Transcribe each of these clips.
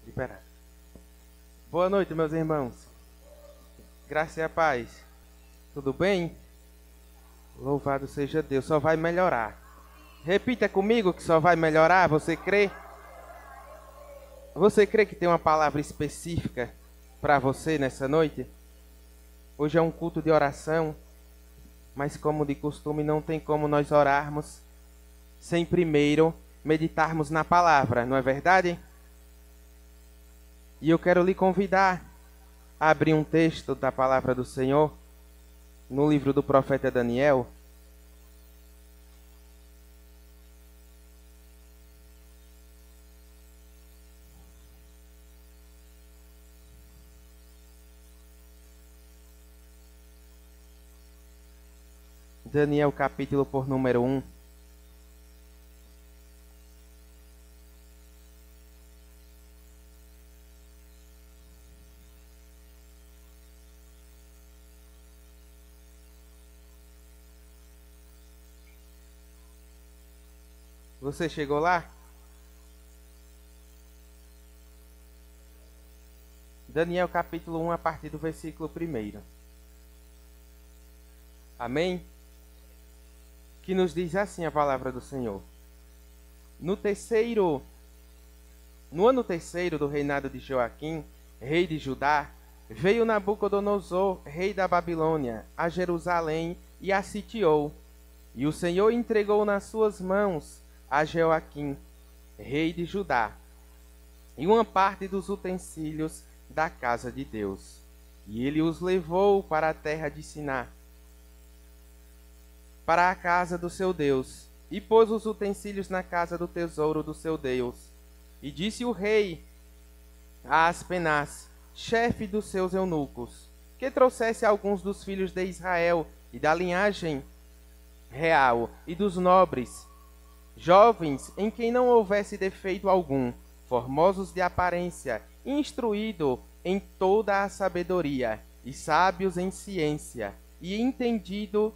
Liberado. Boa noite, meus irmãos. Graça e a paz. Tudo bem? Louvado seja Deus. Só vai melhorar. Repita comigo que só vai melhorar. Você crê? Você crê que tem uma palavra específica para você nessa noite? Hoje é um culto de oração, mas como de costume não tem como nós orarmos sem primeiro meditarmos na palavra, não é verdade? E eu quero lhe convidar a abrir um texto da palavra do Senhor no livro do profeta Daniel. Daniel capítulo por número 1. Você chegou lá? Daniel capítulo 1 a partir do versículo 1. Amém? Que nos diz assim a palavra do Senhor. No ano terceiro do reinado de Joaquim, rei de Judá, veio Nabucodonosor, rei da Babilônia, a Jerusalém e a sitiou. E o Senhor entregou nas suas mãos a Joaquim, rei de Judá, e uma parte dos utensílios da casa de Deus. E ele os levou para a terra de Siná, para a casa do seu Deus, e pôs os utensílios na casa do tesouro do seu Deus. E disse o rei a Aspenaz, chefe dos seus eunucos, que trouxesse alguns dos filhos de Israel e da linhagem real e dos nobres, jovens em quem não houvesse defeito algum, formosos de aparência, instruídos em toda a sabedoria, e sábios em ciência, e entendido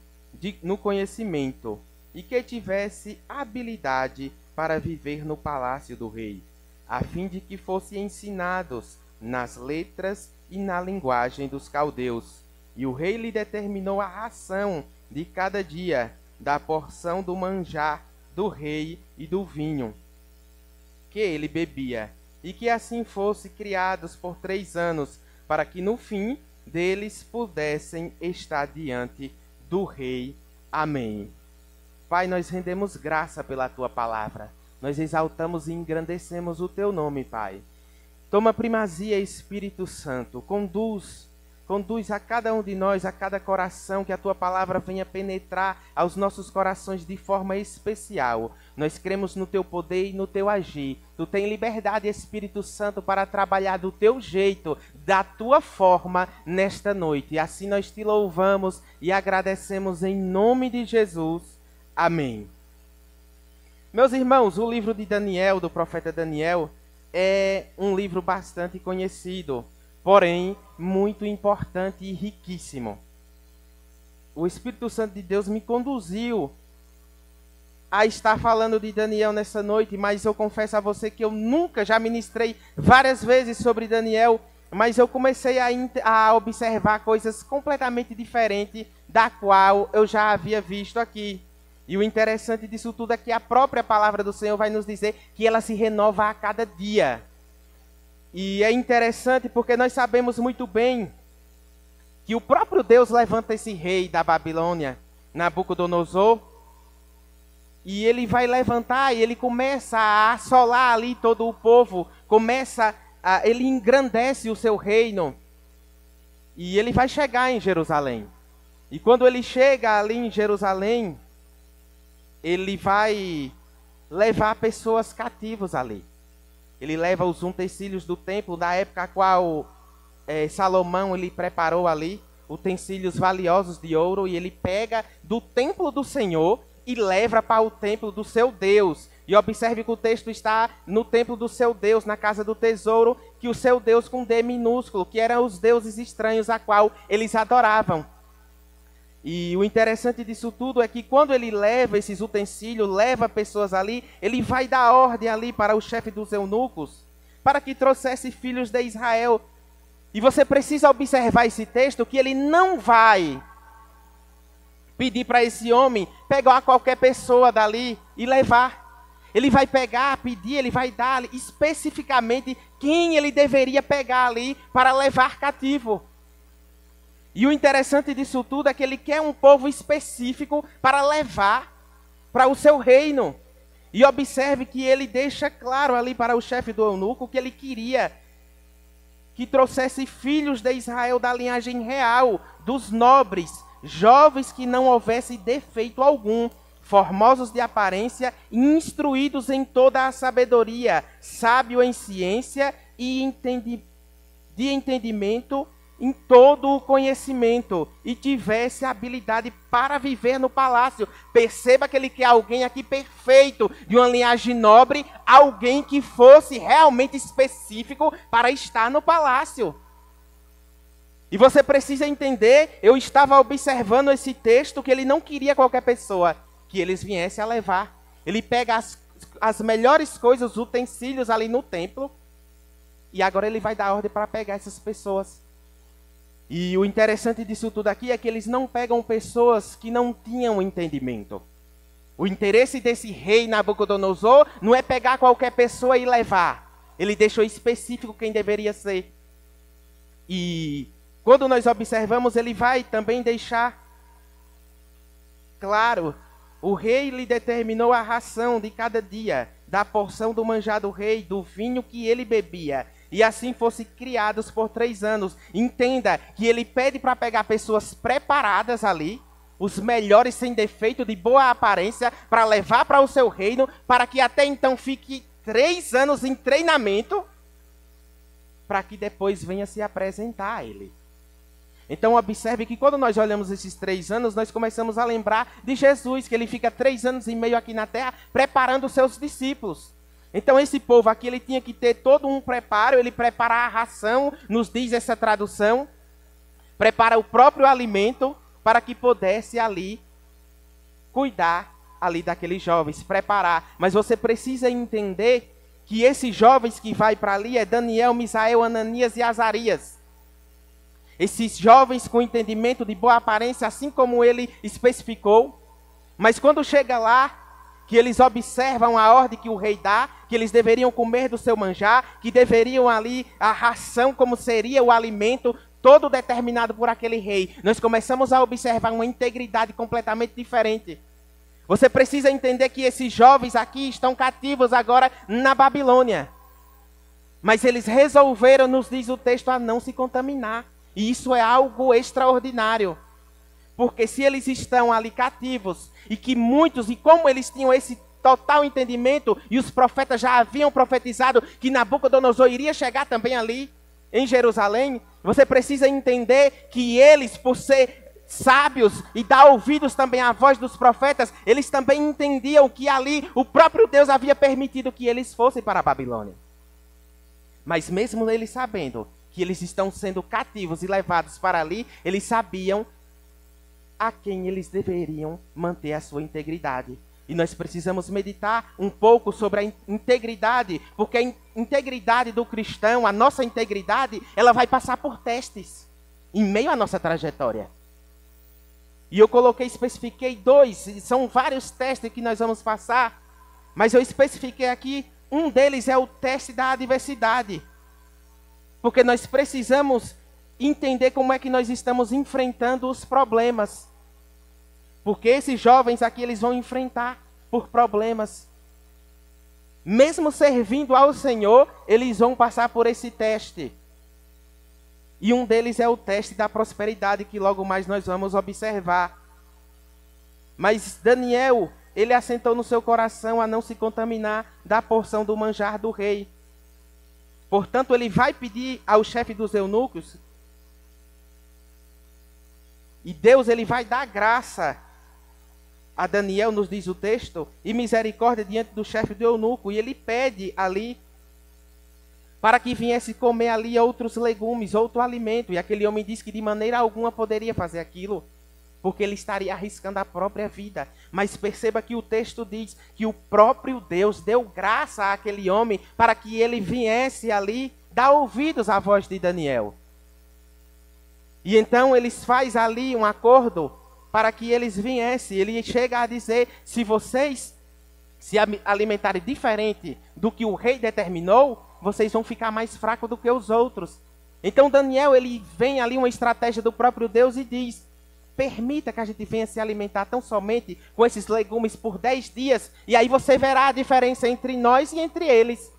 no conhecimento, e que tivesse habilidade para viver no palácio do rei, a fim de que fossem ensinados nas letras e na linguagem dos caldeus. E o rei lhe determinou a ração de cada dia, da porção do manjar do rei e do vinho que ele bebia, e que assim fosse criados por 3 anos, para que no fim deles pudessem estar diante do rei. Amém. Pai, nós rendemos graça pela tua palavra. Nós exaltamos e engrandecemos o teu nome, Pai. Toma primazia, Espírito Santo. Conduz a cada um de nós, a cada coração, que a tua palavra venha penetrar aos nossos corações de forma especial. Nós cremos no teu poder e no teu agir. Tu tens liberdade, Espírito Santo, para trabalhar do teu jeito, da tua forma, nesta noite. E assim nós te louvamos e agradecemos em nome de Jesus. Amém. Meus irmãos, o livro de Daniel, do profeta Daniel, é um livro bastante conhecido, porém muito importante e riquíssimo. O Espírito Santo de Deus me conduziu a estar falando de Daniel nessa noite, mas eu confesso a você que eu nunca, já ministrei várias vezes sobre Daniel, mas eu comecei a observar coisas completamente diferentes da qual eu já havia visto aqui. E o interessante disso tudo é que a própria palavra do Senhor vai nos dizer que ela se renova a cada dia. E é interessante porque nós sabemos muito bem que o próprio Deus levanta esse rei da Babilônia, Nabucodonosor, e ele vai levantar e ele começa a assolar ali todo o povo, ele engrandece o seu reino, e ele vai chegar em Jerusalém. E quando ele chega ali em Jerusalém, ele vai levar pessoas cativas ali. Ele leva os utensílios do templo, da época a qual Salomão ele preparou ali, utensílios valiosos de ouro, e ele pega do templo do Senhor e leva para o templo do seu Deus. E observe que o texto está no templo do seu Deus, na casa do tesouro, que o seu Deus com D minúsculo, que eram os deuses estranhos a qual eles adoravam. E o interessante disso tudo é que quando ele leva esses utensílios, leva pessoas ali, ele vai dar ordem ali para o chefe dos eunucos, para que trouxesse filhos de Israel. E você precisa observar esse texto, que ele não vai pedir para esse homem pegar qualquer pessoa dali e levar. Ele vai pegar, pedir, ele vai dar especificamente quem ele deveria pegar ali para levar cativo. E o interessante disso tudo é que ele quer um povo específico para levar para o seu reino. E observe que ele deixa claro ali para o chefe do eunuco que ele queria que trouxesse filhos de Israel da linhagem real, dos nobres, jovens que não houvesse defeito algum, formosos de aparência, instruídos em toda a sabedoria, sábio em ciência e de entendimento em todo o conhecimento, e tivesse habilidade para viver no palácio. Perceba que ele quer alguém aqui perfeito, de uma linhagem nobre, alguém que fosse realmente específico para estar no palácio. E você precisa entender, eu estava observando esse texto, que ele não queria qualquer pessoa que eles viessem a levar. Ele pega as melhores coisas, os utensílios ali no templo, e agora ele vai dar ordem para pegar essas pessoas. E o interessante disso tudo aqui é que eles não pegam pessoas que não tinham entendimento. O interesse desse rei Nabucodonosor não é pegar qualquer pessoa e levar. Ele deixou específico quem deveria ser. E quando nós observamos, ele vai também deixar claro, o rei lhe determinou a ração de cada dia, da porção do manjar do rei, do vinho que ele bebia, e assim fosse criados por 3 anos. Entenda que ele pede para pegar pessoas preparadas ali, os melhores sem defeito, de boa aparência, para levar para o seu reino, para que até então fique 3 anos em treinamento, para que depois venha se apresentar a ele. Então observe que quando nós olhamos esses 3 anos, nós começamos a lembrar de Jesus, que ele fica 3 anos e meio aqui na terra, preparando os seus discípulos. Então esse povo aqui, ele tinha que ter todo um preparo, ele prepara a ração, nos diz essa tradução, prepara o próprio alimento, para que pudesse ali cuidar ali daqueles jovens, preparar. Mas você precisa entender que esses jovens que vai para ali é Daniel, Misael, Ananias e Azarias. Esses jovens com entendimento de boa aparência, assim como ele especificou. Mas quando chega lá, que eles observam a ordem que o rei dá, que eles deveriam comer do seu manjar, que deveriam ali a ração, como seria o alimento, todo determinado por aquele rei. Nós começamos a observar uma integridade completamente diferente. Você precisa entender que esses jovens aqui estão cativos agora na Babilônia. Mas eles resolveram, nos diz o texto, a não se contaminar. E isso é algo extraordinário. Porque se eles estão ali cativos, e que muitos, e como eles tinham esse total entendimento, e os profetas já haviam profetizado que Nabucodonosor iria chegar também ali, em Jerusalém, você precisa entender que eles, por ser sábios e dar ouvidos também à voz dos profetas, eles também entendiam que ali o próprio Deus havia permitido que eles fossem para a Babilônia. Mas mesmo eles sabendo que eles estão sendo cativos e levados para ali, eles sabiam a quem eles deveriam manter a sua integridade. E nós precisamos meditar um pouco sobre a integridade, porque a integridade do cristão, a nossa integridade, ela vai passar por testes em meio à nossa trajetória. E eu especifiquei 2, são vários testes que nós vamos passar, mas eu especifiquei aqui, um deles é o teste da adversidade. Porque nós precisamos entender como é que nós estamos enfrentando os problemas. Porque esses jovens aqui, eles vão enfrentar por problemas. Mesmo servindo ao Senhor, eles vão passar por esse teste. E um deles é o teste da prosperidade, que logo mais nós vamos observar. Mas Daniel, ele assentou no seu coração a não se contaminar da porção do manjar do rei. Portanto, ele vai pedir ao chefe dos eunucos, e Deus, ele vai dar graça a Daniel, nos diz o texto, e misericórdia diante do chefe do eunuco. E ele pede ali para que viesse comer ali outros legumes, outro alimento. E aquele homem disse que de maneira alguma poderia fazer aquilo, porque ele estaria arriscando a própria vida. Mas perceba que o texto diz que o próprio Deus deu graça àquele homem para que ele viesse ali dar ouvidos à voz de Daniel. E então eles fazem ali um acordo para que eles viessem. Ele chega a dizer, se vocês se alimentarem diferente do que o rei determinou, vocês vão ficar mais fracos do que os outros. Então Daniel, ele vem ali uma estratégia do próprio Deus e diz, permita que a gente venha se alimentar tão somente com esses legumes por 10 dias, e aí você verá a diferença entre nós e entre eles.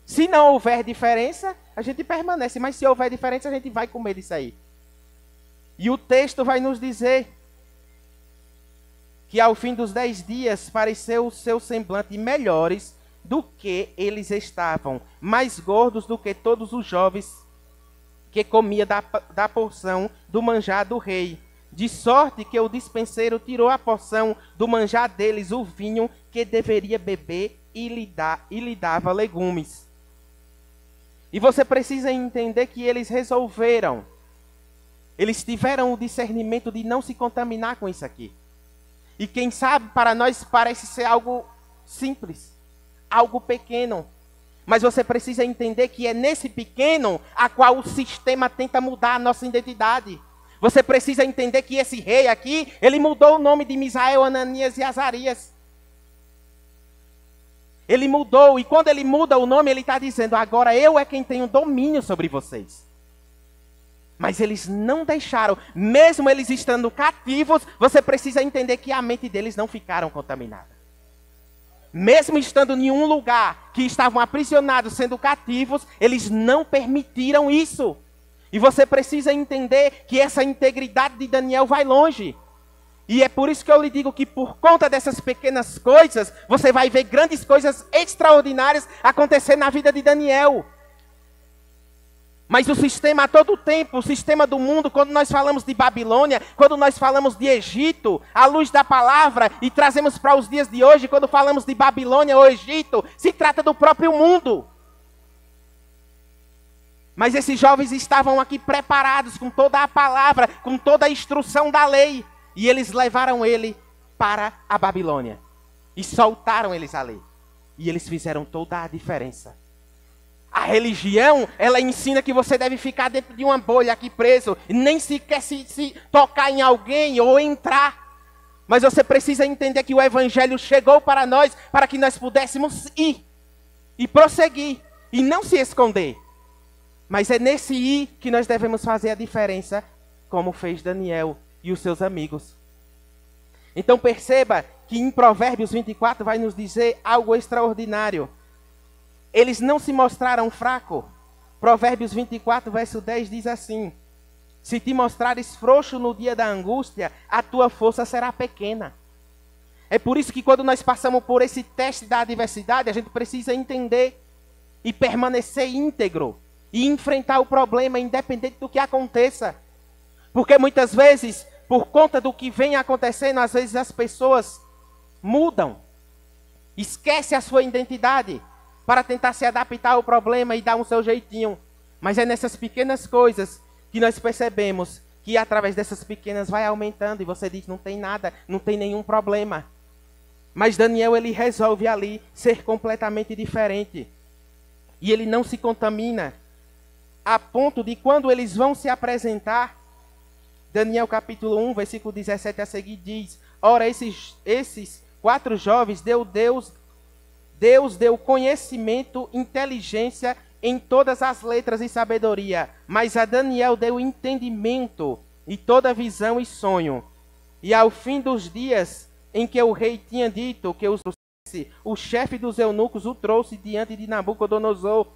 Se não houver diferença, a gente permanece, mas se houver diferença, a gente vai comer disso aí. E o texto vai nos dizer que ao fim dos 10 dias pareceu o seu semblante melhores do que eles estavam, mais gordos do que todos os jovens que comia da porção do manjar do rei. De sorte que o dispenseiro tirou a porção do manjar deles, o vinho que deveria beber, e lhe dava legumes. E você precisa entender que eles resolveram, eles tiveram o discernimento de não se contaminar com isso aqui. E quem sabe, para nós parece ser algo simples, algo pequeno. Mas você precisa entender que é nesse pequeno a qual o sistema tenta mudar a nossa identidade. Você precisa entender que esse rei aqui, ele mudou o nome de Misael, Ananias e Azarias. Ele mudou, e quando ele muda o nome, ele está dizendo, agora eu é quem tenho domínio sobre vocês. Mas eles não deixaram, mesmo eles estando cativos, você precisa entender que a mente deles não ficaram contaminada. Mesmo estando em um lugar que estavam aprisionados, sendo cativos, eles não permitiram isso. E você precisa entender que essa integridade de Daniel vai longe. E é por isso que eu lhe digo que por conta dessas pequenas coisas, você vai ver grandes coisas extraordinárias acontecer na vida de Daniel. Mas o sistema a todo tempo, o sistema do mundo, quando nós falamos de Babilônia, quando nós falamos de Egito, à luz da palavra, e trazemos para os dias de hoje, quando falamos de Babilônia ou Egito, se trata do próprio mundo. Mas esses jovens estavam aqui preparados com toda a palavra, com toda a instrução da lei. E eles levaram ele para a Babilônia. E soltaram eles ali. E eles fizeram toda a diferença. A religião, ela ensina que você deve ficar dentro de uma bolha aqui preso. E nem sequer se tocar em alguém ou entrar. Mas você precisa entender que o evangelho chegou para nós, para que nós pudéssemos ir. E prosseguir. E não se esconder. Mas é nesse ir que nós devemos fazer a diferença, como fez Daniel e os seus amigos. Então perceba que em Provérbios 24 vai nos dizer algo extraordinário. Eles não se mostraram fracos. Provérbios 24, verso 10 diz assim: se te mostrares frouxo no dia da angústia, a tua força será pequena. É por isso que quando nós passamos por esse teste da adversidade, a gente precisa entender e permanecer íntegro. E enfrentar o problema independente do que aconteça. Porque muitas vezes, por conta do que vem acontecendo, às vezes as pessoas mudam. Esquecem a sua identidade para tentar se adaptar ao problema e dar um seu jeitinho. Mas é nessas pequenas coisas que nós percebemos que através dessas pequenas vai aumentando. E você diz, não tem nada, não tem nenhum problema. Mas Daniel, ele resolve ali ser completamente diferente. E ele não se contamina. A ponto de quando eles vão se apresentar, Daniel capítulo 1, versículo 17 a seguir diz: ora, esses 4 jovens Deus deu conhecimento, inteligência em todas as letras e sabedoria, mas a Daniel deu entendimento e toda visão e sonho. E ao fim dos dias em que o rei tinha dito que os trouxe, o chefe dos eunucos o trouxe diante de Nabucodonosor,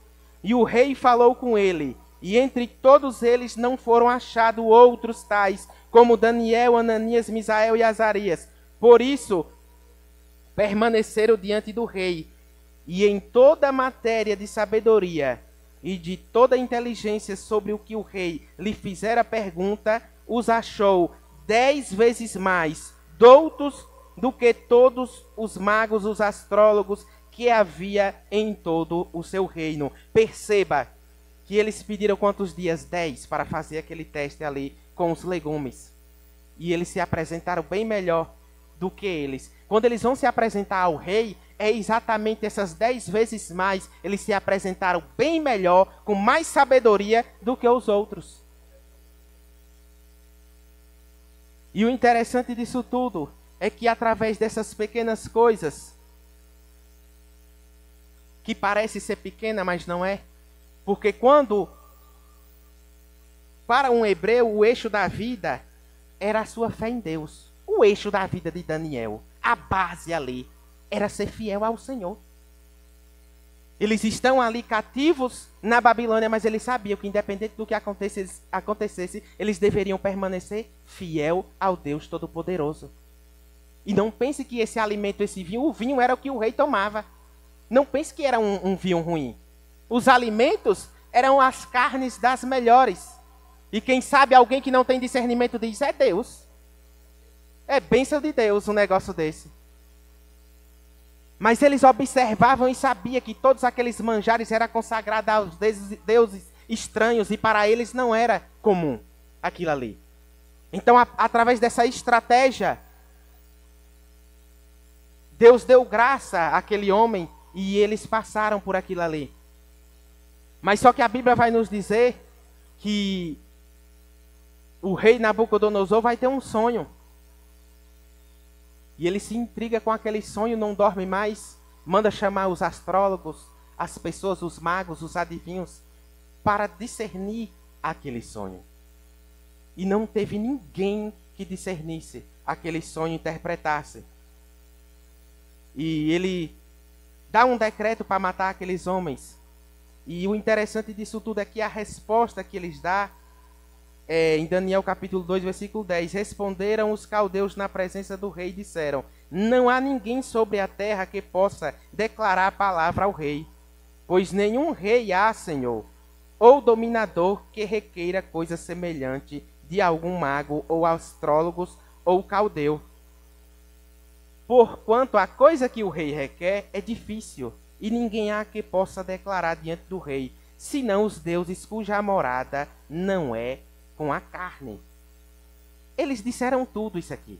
e o rei falou com ele. E entre todos eles não foram achados outros tais, como Daniel, Ananias, Misael e Azarias. Por isso, permaneceram diante do rei. E em toda a matéria de sabedoria e de toda inteligência sobre o que o rei lhe fizera pergunta, os achou 10 vezes mais doutos do que todos os magos, os astrólogos que havia em todo o seu reino. Perceba que eles pediram quantos dias? 10 para fazer aquele teste ali com os legumes. E eles se apresentaram bem melhor do que eles. Quando eles vão se apresentar ao rei, é exatamente essas 10 vezes mais. Eles se apresentaram bem melhor, com mais sabedoria do que os outros. E o interessante disso tudo é que através dessas pequenas coisas, que parece ser pequena, mas não é. Porque quando, para um hebreu, o eixo da vida era a sua fé em Deus. O eixo da vida de Daniel, a base ali, era ser fiel ao Senhor. Eles estão ali cativos na Babilônia, mas eles sabiam que independente do que acontecesse, eles deveriam permanecer fiel ao Deus Todo-Poderoso. E não pense que esse alimento, esse vinho, o vinho era o que o rei tomava. Não pense que era um vinho ruim. Os alimentos eram as carnes das melhores. E quem sabe alguém que não tem discernimento diz, é Deus. É bênção de Deus um negócio desse. Mas eles observavam e sabiam que todos aqueles manjares eram consagrados aos deuses estranhos e para eles não era comum aquilo ali. Então, através dessa estratégia, Deus deu graça àquele homem e eles passaram por aquilo ali. Mas só que a Bíblia vai nos dizer que o rei Nabucodonosor vai ter um sonho. E ele se intriga com aquele sonho, não dorme mais, manda chamar os astrólogos, as pessoas, os magos, os adivinhos, para discernir aquele sonho. E não teve ninguém que discernisse aquele sonho, interpretasse. E ele dá um decreto para matar aqueles homens. E o interessante disso tudo é que a resposta que eles dão em Daniel capítulo 2, versículo 10. Responderam os caldeus na presença do rei e disseram: não há ninguém sobre a terra que possa declarar a palavra ao rei, pois nenhum rei há, Senhor, ou dominador que requeira coisa semelhante de algum mago, ou astrólogos, ou caldeu. Porquanto a coisa que o rei requer é difícil, e ninguém há que possa declarar diante do rei, senão os deuses cuja morada não é com a carne. Eles disseram tudo isso aqui.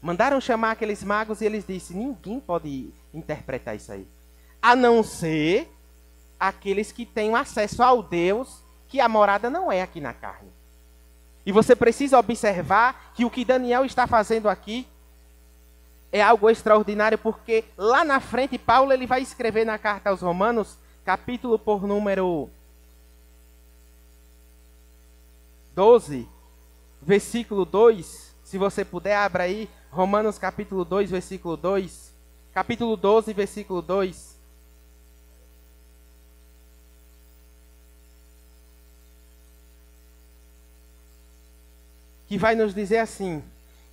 Mandaram chamar aqueles magos e eles disseram: ninguém pode interpretar isso aí, a não ser aqueles que têm acesso ao Deus que a morada não é aqui na carne. E você precisa observar que o que Daniel está fazendo aqui é algo extraordinário, porque lá na frente Paulo ele vai escrever na carta aos Romanos, capítulo por número 12, versículo 2. Se você puder, abra aí, Romanos capítulo 2, versículo 2. Capítulo 12, versículo 2. Que vai nos dizer assim: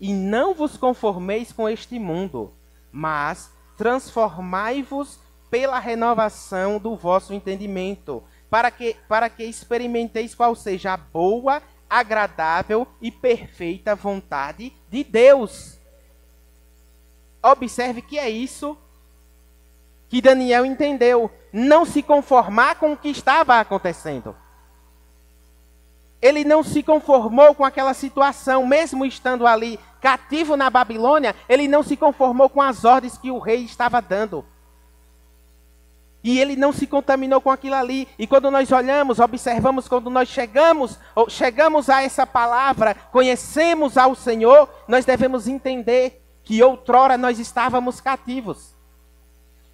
e não vos conformeis com este mundo, mas transformai-vos pela renovação do vosso entendimento, para que experimenteis qual seja a boa, agradável e perfeita vontade de Deus. Observe que é isso que Daniel entendeu. Não se conformar com o que estava acontecendo. Ele não se conformou com aquela situação, mesmo estando ali cativo na Babilônia, ele não se conformou com as ordens que o rei estava dando. E ele não se contaminou com aquilo ali. E quando nós olhamos, observamos, quando nós chegamos a essa palavra, conhecemos ao Senhor, nós devemos entender que outrora nós estávamos cativos.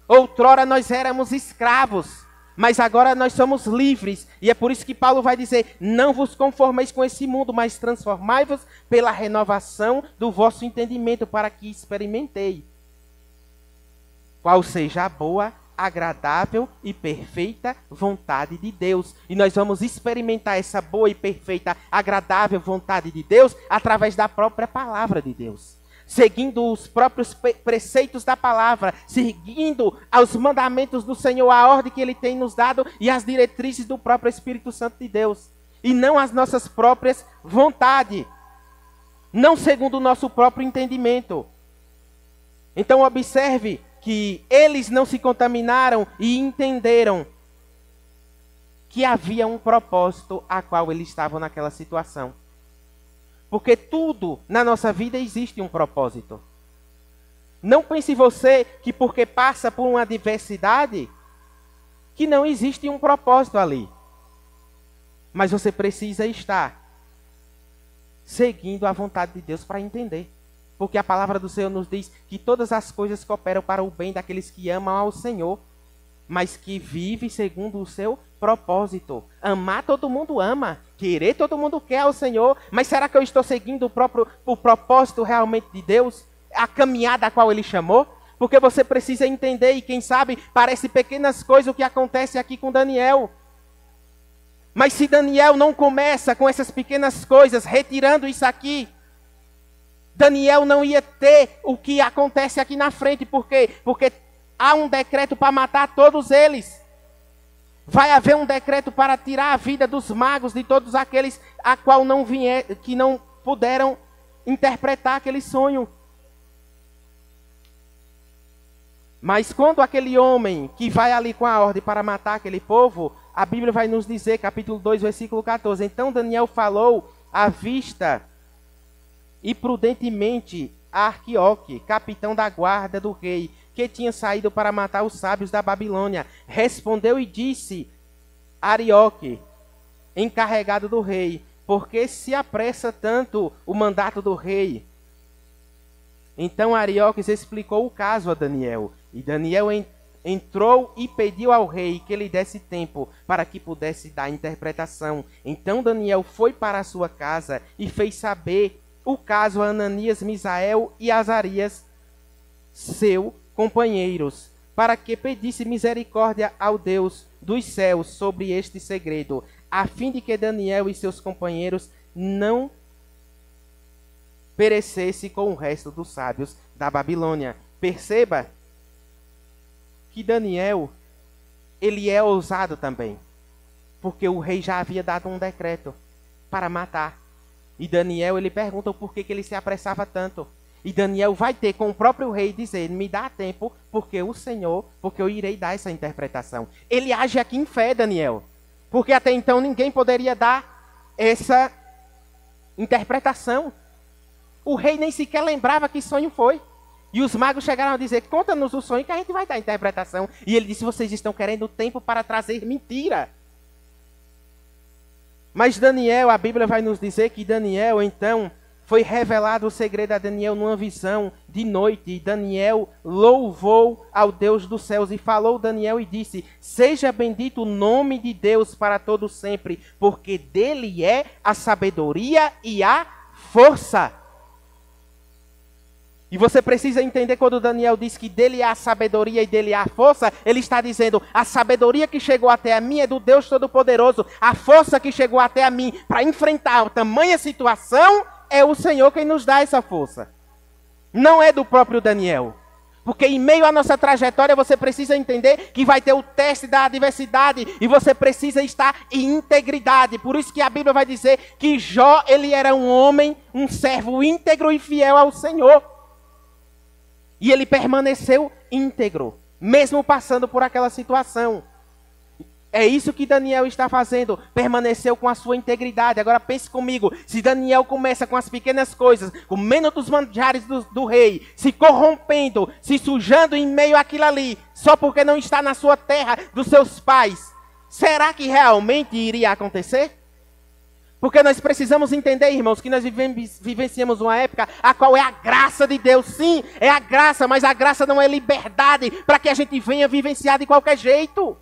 Outrora nós éramos escravos. Mas agora nós somos livres. E é por isso que Paulo vai dizer: não vos conformeis com esse mundo, mas transformai-vos pela renovação do vosso entendimento, para que experimentei qual seja a boa, agradável e perfeita vontade de Deus. E nós vamos experimentar essa boa e perfeita, agradável vontade de Deus através da própria palavra de Deus. Seguindo os próprios preceitos da palavra, seguindo aos mandamentos do Senhor, a ordem que Ele tem nos dado e as diretrizes do próprio Espírito Santo de Deus. E não as nossas próprias vontades. Não segundo o nosso próprio entendimento. Então observe que eles não se contaminaram e entenderam que havia um propósito a qual eles estavam naquela situação. Porque tudo na nossa vida existe um propósito. Não pense você que porque passa por uma adversidade, que não existe um propósito ali. Mas você precisa estar seguindo a vontade de Deus para entender. Porque a palavra do Senhor nos diz que todas as coisas cooperam para o bem daqueles que amam ao Senhor, mas que vive segundo o seu propósito. Amar todo mundo ama, querer todo mundo quer ao Senhor, mas será que eu estou seguindo o propósito realmente de Deus? A caminhada a qual Ele chamou? Porque você precisa entender, e quem sabe parece pequenas coisas o que acontece aqui com Daniel. Mas se Daniel não começa com essas pequenas coisas, retirando isso aqui, Daniel não ia ter o que acontece aqui na frente. Por quê? Porque há um decreto para matar todos eles. Vai haver um decreto para tirar a vida dos magos, de todos aqueles a qual que não puderam interpretar aquele sonho. Mas quando aquele homem que vai ali com a ordem para matar aquele povo, a Bíblia vai nos dizer, capítulo 2, versículo 14. Então Daniel falou à vista e prudentemente a Arquioque, capitão da guarda do rei, que tinha saído para matar os sábios da Babilônia. Respondeu e disse a Arioque, encarregado do rei, por que se apressa tanto o mandato do rei? Então Arioques explicou o caso a Daniel. E Daniel entrou e pediu ao rei que lhe desse tempo para que pudesse dar interpretação. Então Daniel foi para a sua casa e fez saber o caso a Ananias, Misael e Azarias, seus companheiros, para que pedisse misericórdia ao Deus dos céus sobre este segredo, a fim de que Daniel e seus companheiros não perecesse com o resto dos sábios da Babilônia. Perceba que Daniel, ele é ousado também, porque o rei já havia dado um decreto para matar. E Daniel, ele pergunta por que ele se apressava tanto. E Daniel vai ter com o próprio rei dizer, me dá tempo, porque eu irei dar essa interpretação. Ele age aqui em fé, Daniel, porque até então ninguém poderia dar essa interpretação. O rei nem sequer lembrava que sonho foi. E os magos chegaram a dizer, conta-nos o sonho que a gente vai dar a interpretação. E ele disse, vocês estão querendo tempo para trazer mentira. Mas Daniel, a Bíblia vai nos dizer que Daniel, então, foi revelado o segredo a Daniel numa visão de noite. E Daniel louvou ao Deus dos céus e falou Daniel e disse, seja bendito o nome de Deus para todo sempre, porque dele é a sabedoria e a força. E você precisa entender quando Daniel diz que dele é a sabedoria e dele é a força, ele está dizendo, a sabedoria que chegou até a mim é do Deus Todo-Poderoso, a força que chegou até a mim para enfrentar tamanha situação, é o Senhor quem nos dá essa força. Não é do próprio Daniel. Porque em meio à nossa trajetória você precisa entender que vai ter o teste da adversidade e você precisa estar em integridade. Por isso que a Bíblia vai dizer que Jó, ele era um homem, um servo íntegro e fiel ao Senhor. E ele permaneceu íntegro, mesmo passando por aquela situação. É isso que Daniel está fazendo, permaneceu com a sua integridade. Agora pense comigo, se Daniel começa com as pequenas coisas, comendo dos manjares do rei, se corrompendo, se sujando em meio àquilo ali, só porque não está na sua terra dos seus pais, será que realmente iria acontecer? Porque nós precisamos entender, irmãos, que nós vivenciamos uma época a qual é a graça de Deus. Sim, é a graça, mas a graça não é liberdade para que a gente venha vivenciar de qualquer jeito.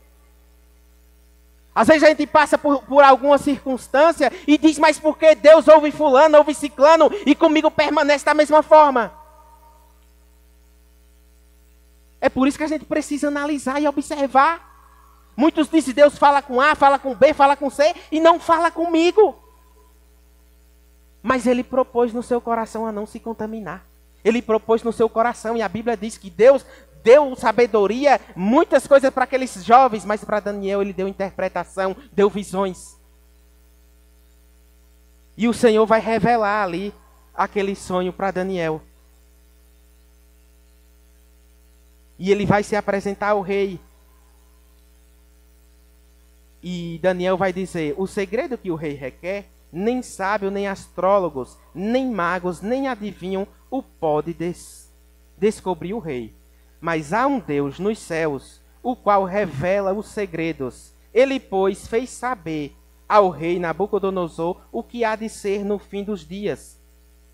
Às vezes a gente passa por alguma circunstância e diz, mas por que Deus ouve fulano, ouve ciclano e comigo permanece da mesma forma? É por isso que a gente precisa analisar e observar. Muitos dizem, Deus fala com A, fala com B, fala com C e não fala comigo. Mas ele propôs no seu coração a não se contaminar. Ele propôs no seu coração, e a Bíblia diz que Deus deu sabedoria, muitas coisas para aqueles jovens, mas para Daniel ele deu interpretação, deu visões. E o Senhor vai revelar ali aquele sonho para Daniel. E ele vai se apresentar ao rei. E Daniel vai dizer, o segredo que o rei requer nem sábio, nem astrólogos, nem magos, nem adivinham o pode descobrir o rei. Mas há um Deus nos céus, o qual revela os segredos. Ele, pois, fez saber ao rei Nabucodonosor o que há de ser no fim dos dias.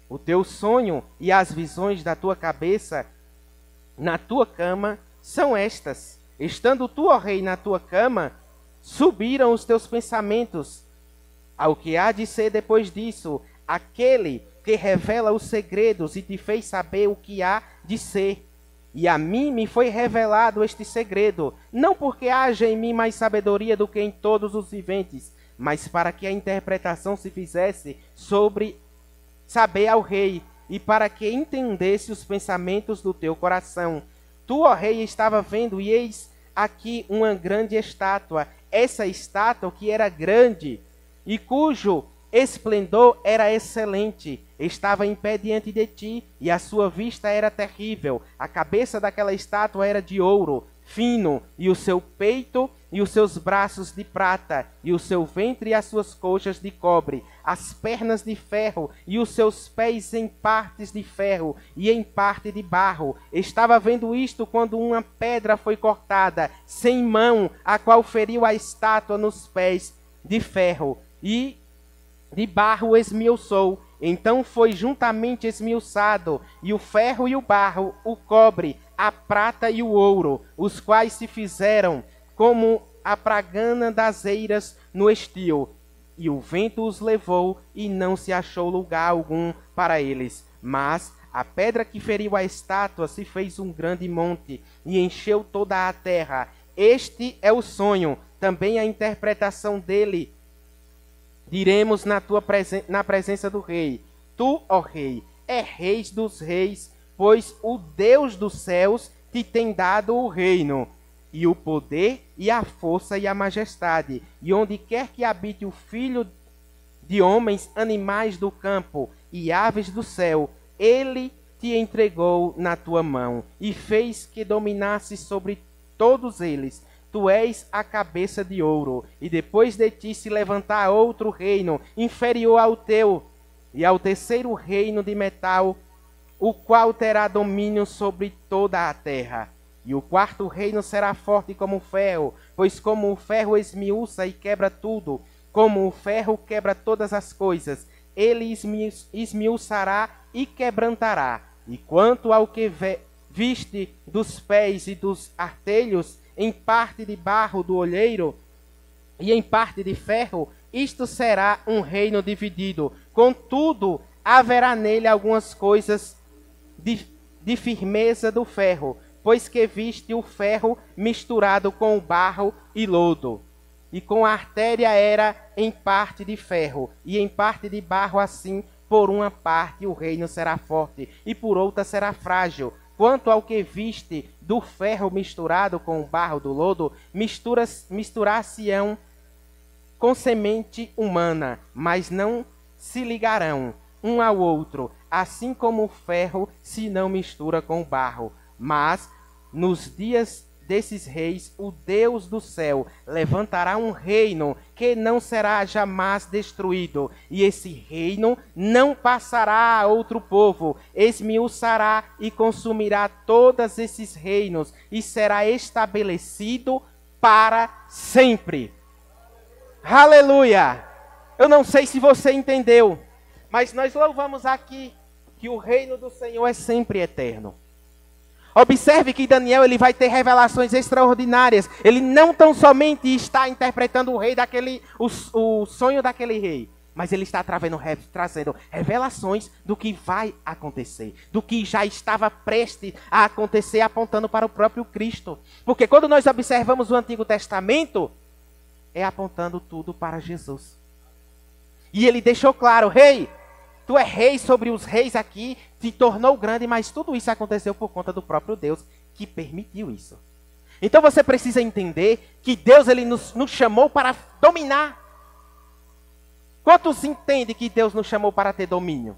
O teu sonho e as visões da tua cabeça na tua cama são estas. Estando tu, ó rei, na tua cama, subiram os teus pensamentos ao que há de ser depois disso. Aquele que revela os segredos e te fez saber o que há de ser. E a mim me foi revelado este segredo, não porque haja em mim mais sabedoria do que em todos os viventes, mas para que a interpretação se fizesse sobre saber ao rei, e para que entendesse os pensamentos do teu coração. Tu, ó rei, estava vendo, e eis aqui uma grande estátua. Essa estátua que era grande, e cujo esplendor era excelente, estava em pé diante de ti, e a sua vista era terrível. A cabeça daquela estátua era de ouro fino, e o seu peito e os seus braços de prata, e o seu ventre e as suas coxas de cobre, as pernas de ferro, e os seus pés em partes de ferro, e em parte de barro. Estava vendo isto quando uma pedra foi cortada, sem mão, a qual feriu a estátua nos pés de ferro, e de barro esmiuçou. Então foi juntamente esmiuçado, e o ferro e o barro, o cobre, a prata e o ouro, os quais se fizeram como a pragana das eiras no estio. E o vento os levou, e não se achou lugar algum para eles. Mas a pedra que feriu a estátua se fez um grande monte, e encheu toda a terra. Este é o sonho, também a interpretação dele diremos na presença do rei. Tu, ó rei, é rei dos reis, pois o Deus dos céus te tem dado o reino, e o poder, e a força, e a majestade. E onde quer que habite o filho de homens, animais do campo e aves do céu, ele te entregou na tua mão, e fez que dominasse sobre todos eles. Tu és a cabeça de ouro, e depois de ti se levantar outro reino, inferior ao teu, e ao terceiro reino de metal, o qual terá domínio sobre toda a terra. E o quarto reino será forte como o ferro, pois como o ferro esmiuça e quebra tudo, como o ferro quebra todas as coisas, ele esmiuçará e quebrantará. E quanto ao que viste dos pés e dos artelhos, em parte de barro do olheiro e em parte de ferro, isto será um reino dividido. Contudo, haverá nele algumas coisas de firmeza do ferro, pois que viste o ferro misturado com o barro e lodo. E com a artéria era em parte de ferro, e em parte de barro, assim, por uma parte o reino será forte, e por outra será frágil. Quanto ao que viste do ferro misturado com o barro do lodo, misturar-se-ão com semente humana, mas não se ligarão um ao outro, assim como o ferro se não mistura com o barro. Mas nos dias desses reis, o Deus do céu levantará um reino que não será jamais destruído, e esse reino não passará a outro povo, esmiuçará e consumirá todos esses reinos, e será estabelecido para sempre. Aleluia! Eu não sei se você entendeu, mas nós louvamos aqui que o reino do Senhor é sempre eterno. Observe que Daniel ele vai ter revelações extraordinárias. Ele não tão somente está interpretando o sonho daquele rei, mas ele está trazendo revelações do que vai acontecer, do que já estava prestes a acontecer, apontando para o próprio Cristo. Porque quando nós observamos o Antigo Testamento, é apontando tudo para Jesus. E ele deixou claro: rei, tu é rei sobre os reis aqui, te tornou grande, mas tudo isso aconteceu por conta do próprio Deus que permitiu isso. Então você precisa entender que Deus ele nos chamou para dominar. Quantos entendem que Deus nos chamou para ter domínio?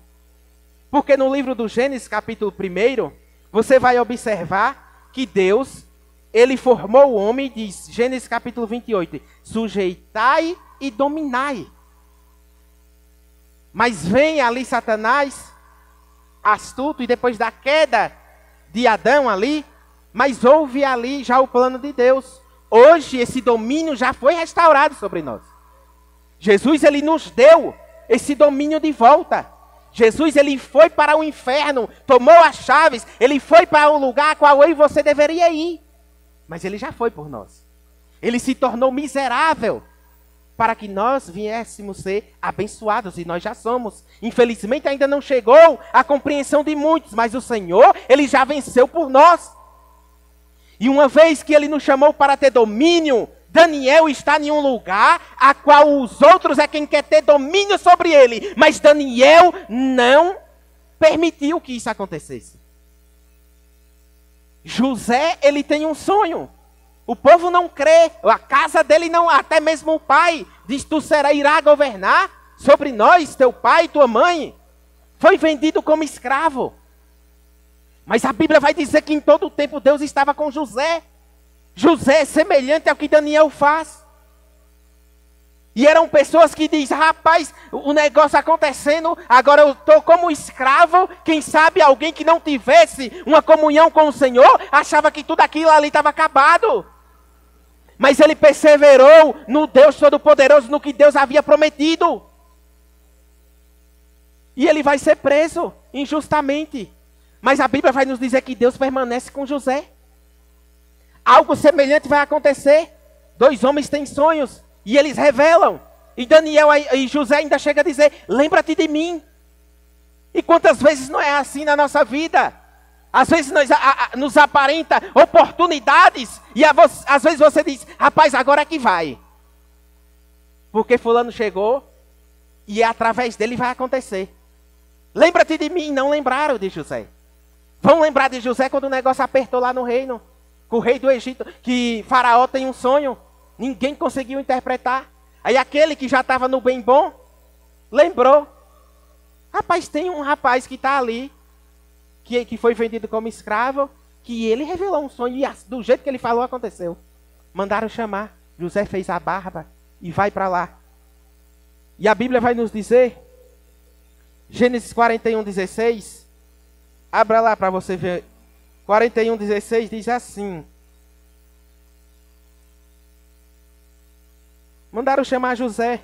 Porque no livro do Gênesis, capítulo 1, você vai observar que Deus, ele formou o homem e diz, Gênesis capítulo 28, sujeitai e dominai. Mas vem ali Satanás, astuto, e depois da queda de Adão ali, mas houve ali já o plano de Deus. Hoje esse domínio já foi restaurado sobre nós. Jesus, ele nos deu esse domínio de volta. Jesus, ele foi para o inferno, tomou as chaves, ele foi para um lugar a qual eu e você deveria ir. Mas ele já foi por nós. Ele se tornou miserável para que nós viéssemos ser abençoados, e nós já somos. Infelizmente ainda não chegou a compreensão de muitos, mas o Senhor, ele já venceu por nós. E uma vez que ele nos chamou para ter domínio, Daniel está em um lugar a qual os outros é quem quer ter domínio sobre ele. Mas Daniel não permitiu que isso acontecesse. José, ele tem um sonho. O povo não crê, a casa dele não, até mesmo o pai diz: tu irá governar sobre nós, teu pai e tua mãe. Foi vendido como escravo. Mas a Bíblia vai dizer que em todo o tempo Deus estava com José. José é semelhante ao que Daniel faz. E eram pessoas que dizem: rapaz, o negócio acontecendo, agora eu estou como escravo. Quem sabe alguém que não tivesse uma comunhão com o Senhor, achava que tudo aquilo ali estava acabado. Mas ele perseverou no Deus Todo-Poderoso, no que Deus havia prometido. E ele vai ser preso injustamente. Mas a Bíblia vai nos dizer que Deus permanece com José. Algo semelhante vai acontecer. 2 homens têm sonhos e eles revelam. E Daniel e José ainda chega a dizer: lembra-te de mim. E quantas vezes não é assim na nossa vida? Às vezes nos aparenta oportunidades e às vezes você diz: rapaz, agora é que vai. Porque fulano chegou e através dele vai acontecer. Lembra-te de mim. Não lembraram de José. Vão lembrar de José quando o negócio apertou lá no reino. Com o rei do Egito, que Faraó tem um sonho. Ninguém conseguiu interpretar. Aí aquele que já estava no bem bom, lembrou. Rapaz, tem um rapaz que está ali, que foi vendido como escravo, que ele revelou um sonho e do jeito que ele falou aconteceu. Mandaram chamar. José fez a barba e vai para lá. E a Bíblia vai nos dizer, Gênesis 41:16, abra lá para você ver. 41:16 diz assim: mandaram chamar José.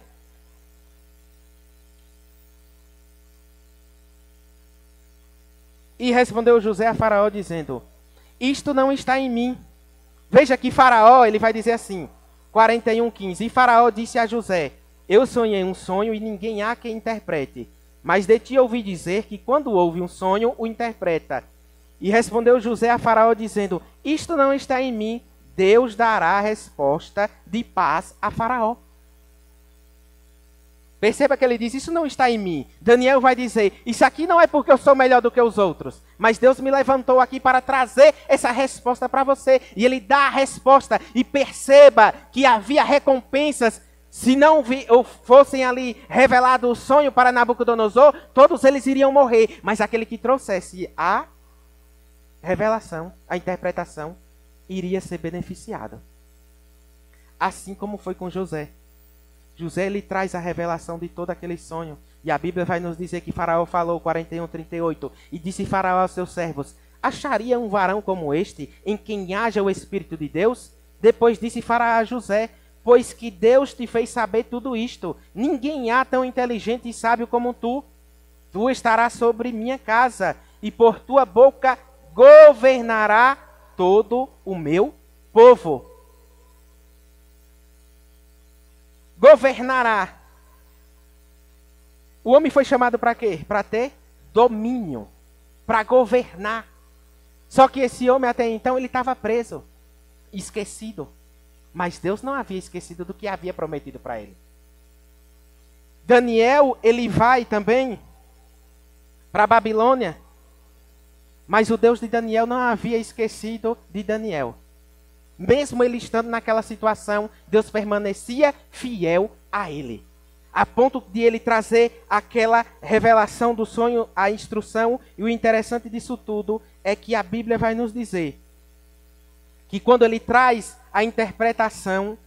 E respondeu José a Faraó dizendo: isto não está em mim. Veja que Faraó, ele vai dizer assim, 41:15. E Faraó disse a José: eu sonhei um sonho e ninguém há que interprete. Mas de ti ouvi dizer que quando ouve um sonho, o interpreta. E respondeu José a Faraó dizendo: isto não está em mim. Deus dará resposta de paz a Faraó. Perceba que ele diz: isso não está em mim. Daniel vai dizer: isso aqui não é porque eu sou melhor do que os outros, mas Deus me levantou aqui para trazer essa resposta para você. E ele dá a resposta. E perceba que havia recompensas. Se não fossem ali revelado o sonho para Nabucodonosor, todos eles iriam morrer. Mas aquele que trouxesse a revelação, a interpretação, iria ser beneficiado. Assim como foi com José. José, ele traz a revelação de todo aquele sonho. E a Bíblia vai nos dizer que Faraó falou, 41:38, e disse Faraó aos seus servos: acharia um varão como este, em quem haja o Espírito de Deus? Depois disse Faraó a José: pois que Deus te fez saber tudo isto. Ninguém há tão inteligente e sábio como tu. Tu estarás sobre minha casa, e por tua boca governará todo o meu povo. Governará. O homem foi chamado para quê? Para ter domínio, para governar. Só que esse homem até então ele estava preso, esquecido. Mas Deus não havia esquecido do que havia prometido para ele. Daniel, ele vai também para a Babilônia. Mas o Deus de Daniel não havia esquecido de Daniel. Mesmo ele estando naquela situação, Deus permanecia fiel a ele. A ponto de ele trazer aquela revelação do sonho, a instrução. E o interessante disso tudo é que a Bíblia vai nos dizer que quando ele traz a interpretação,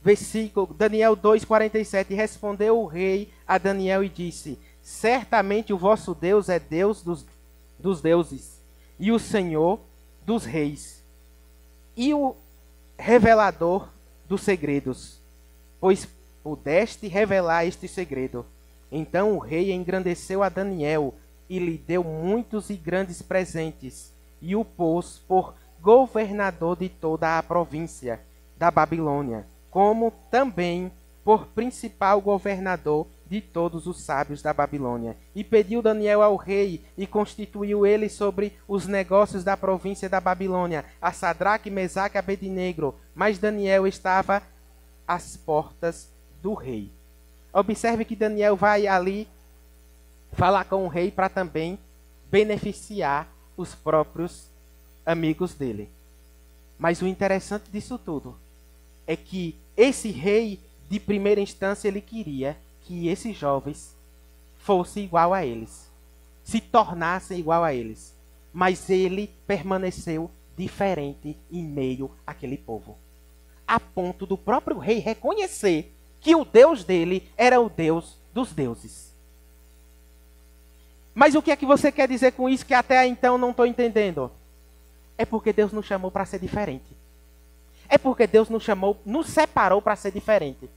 versículo Daniel 2:47, respondeu o rei a Daniel e disse: certamente o vosso Deus é Deus dos deuses, e o Senhor dos reis, e o revelador dos segredos, pois pudeste revelar este segredo. Então o rei engrandeceu a Daniel e lhe deu muitos e grandes presentes, e o pôs por governador de toda a província da Babilônia, como também por principal governador de todos os sábios da Babilônia. E pediu Daniel ao rei, e constituiu ele sobre os negócios da província da Babilônia, a Sadraque, Mesaque e Abednego. Mas Daniel estava às portas do rei. Observe que Daniel vai ali falar com o rei para também beneficiar os próprios amigos dele. Mas o interessante disso tudo é que esse rei, de primeira instância, ele queria que esses jovens fossem igual a eles, se tornassem igual a eles. Mas ele permaneceu diferente em meio àquele povo, a ponto do próprio rei reconhecer que o Deus dele era o Deus dos deuses. Mas o que é que você quer dizer com isso que até então não estou entendendo? É porque Deus nos chamou para ser diferente. É porque Deus nos chamou, nos separou para ser diferente.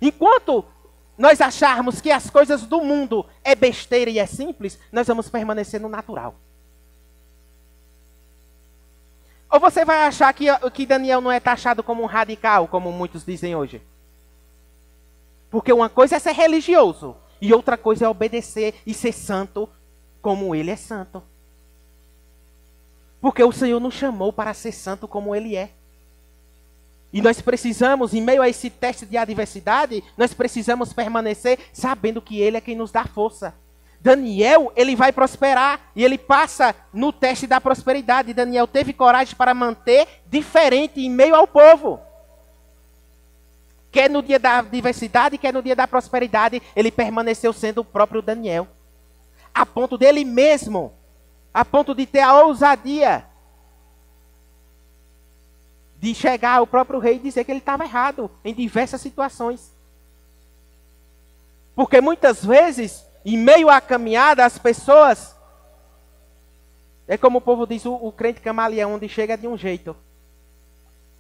Enquanto nós acharmos que as coisas do mundo é besteira e é simples, nós vamos permanecer no natural. Ou você vai achar que Daniel não é taxado como um radical, como muitos dizem hoje? Porque uma coisa é ser religioso e outra coisa é obedecer e ser santo como ele é santo. Porque o Senhor nos chamou para ser santo como ele é. E nós precisamos, em meio a esse teste de adversidade, nós precisamos permanecer sabendo que ele é quem nos dá força. Daniel, ele vai prosperar e ele passa no teste da prosperidade. Daniel teve coragem para manter diferente em meio ao povo. Quer no dia da adversidade, quer no dia da prosperidade, ele permaneceu sendo o próprio Daniel. A ponto dele mesmo, a ponto de ter a ousadia de chegar ao próprio rei e dizer que ele estava errado em diversas situações. Porque muitas vezes, em meio à caminhada, as pessoas... É como o povo diz, o crente camaleão, onde chega de um jeito.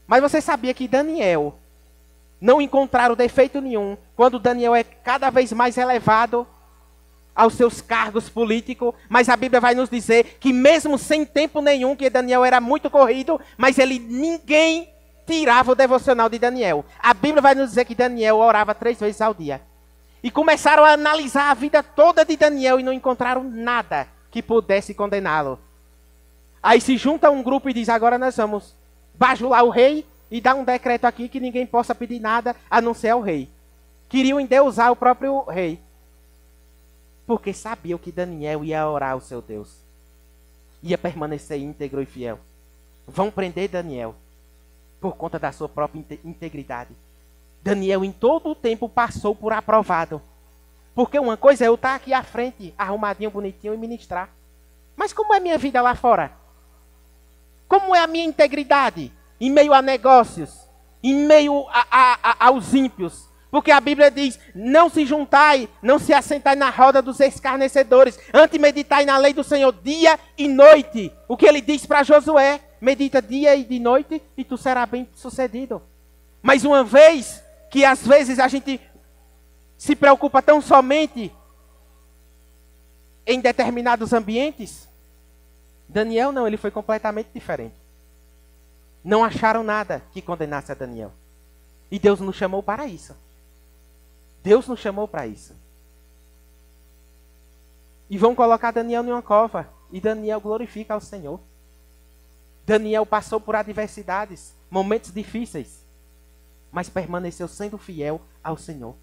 Mas você sabia que Daniel não encontraram defeito nenhum quando Daniel é cada vez mais elevado aos seus cargos políticos, mas a Bíblia vai nos dizer que mesmo sem tempo nenhum, que Daniel era muito corrido, mas ninguém tirava o devocional de Daniel. A Bíblia vai nos dizer que Daniel orava 3 vezes ao dia. E começaram a analisar a vida toda de Daniel e não encontraram nada que pudesse condená-lo. Aí se junta um grupo e diz, agora nós vamos bajular o rei e dar um decreto aqui que ninguém possa pedir nada a não ser ao rei. Queriam endeusar o próprio rei. Porque sabiam que Daniel ia orar ao seu Deus. Ia permanecer íntegro e fiel. Vão prender Daniel por conta da sua própria integridade. Daniel em todo o tempo passou por aprovado. Porque uma coisa é eu estar aqui à frente, arrumadinho, bonitinho e ministrar. Mas como é a minha vida lá fora? Como é a minha integridade em meio a negócios? Em meio aos ímpios? Porque a Bíblia diz, não se juntai, não se assentai na roda dos escarnecedores. Antes meditai na lei do Senhor dia e noite. O que ele diz para Josué, medita dia e de noite e tu serás bem sucedido. Mas uma vez que às vezes a gente se preocupa tão somente em determinados ambientes, Daniel não, ele foi completamente diferente. Não acharam nada que condenasse a Daniel. E Deus nos chamou para isso. Deus nos chamou para isso. E vão colocar Daniel em uma cova. E Daniel glorifica ao Senhor. Daniel passou por adversidades, momentos difíceis, mas permaneceu sendo fiel ao Senhor.